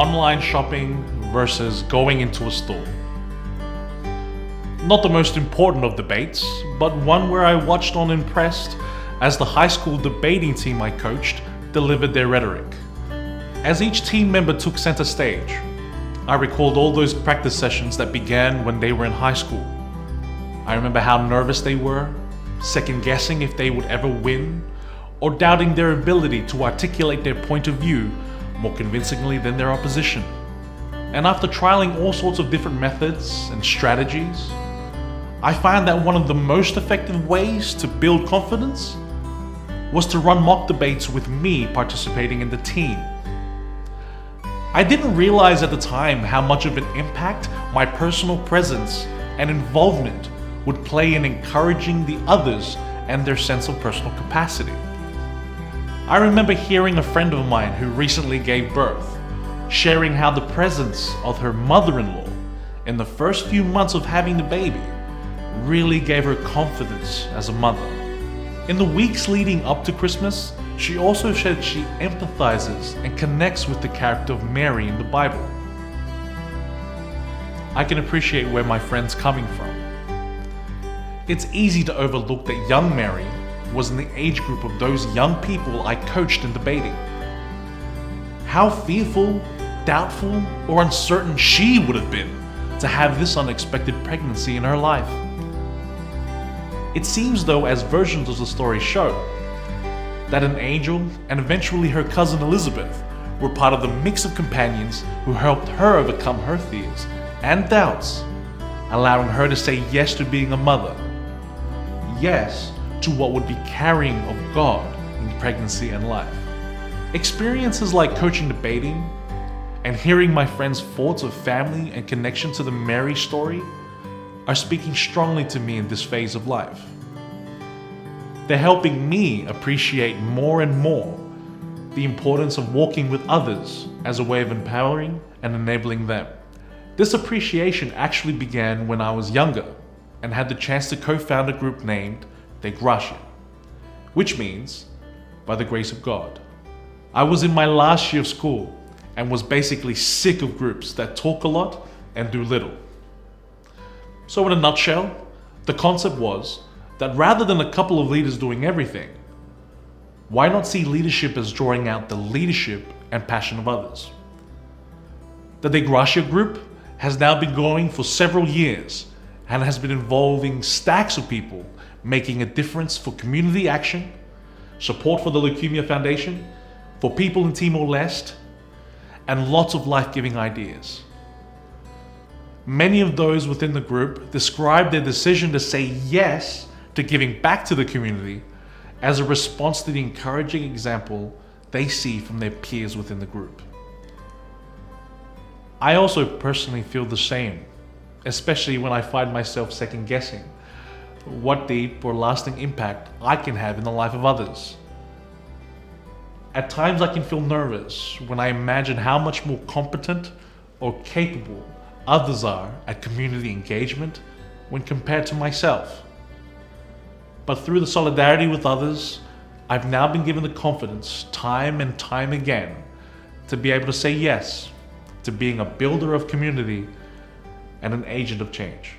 online shopping versus going into a store. Not the most important of debates, but one where I watched on impressed as the high school debating team I coached delivered their rhetoric. As each team member took center stage, I recalled all those practice sessions that began when they were in high school. I remember how nervous they were, second guessing if they would ever win, or doubting their ability to articulate their point of view more convincingly than their opposition. And after trialing all sorts of different methods and strategies, I found that one of the most effective ways to build confidence was to run mock debates with me participating in the team. I didn't realize at the time how much of an impact my personal presence and involvement would play in encouraging the others and their sense of personal capacity. I remember hearing a friend of mine who recently gave birth sharing how the presence of her mother-in-law in the first few months of having the baby really gave her confidence as a mother. In the weeks leading up to Christmas, she also said she empathizes and connects with the character of Mary in the Bible. I can appreciate where my friend's coming from. It's easy to overlook that young Mary was in the age group of those young people I coached in debating. How fearful, doubtful, or uncertain she would have been to have this unexpected pregnancy in her life. It seems though, as versions of the story show, that an angel and eventually her cousin Elizabeth were part of the mix of companions who helped her overcome her fears and doubts, allowing her to say yes to being a mother, yes to what would be carrying of God in pregnancy and life. Experiences like coaching debating and hearing my friends' thoughts of family and connection to the Mary story are speaking strongly to me in this phase of life. They're helping me appreciate more and more the importance of walking with others as a way of empowering and enabling them. This appreciation actually began when I was younger and had the chance to co-found a group named De Gracia, which means by the grace of God. I was in my last year of school and was basically sick of groups that talk a lot and do little. So in a nutshell, the concept was that rather than a couple of leaders doing everything, why not see leadership as drawing out the leadership and passion of others? The De Gracia group has now been going for several years and has been involving stacks of people making a difference for community action, support for the Leukemia Foundation, for people in Timor-Leste, and lots of life-giving ideas. Many of those within the group described their decision to say yes to giving back to the community as a response to the encouraging example they see from their peers within the group. I also personally feel the same, especially when I find myself second guessing what deep or lasting impact I can have in the life of others. At times I can feel nervous when I imagine how much more competent or capable others are at community engagement when compared to myself. But through the solidarity with others, I've now been given the confidence time and time again to be able to say yes to being a builder of community and an agent of change.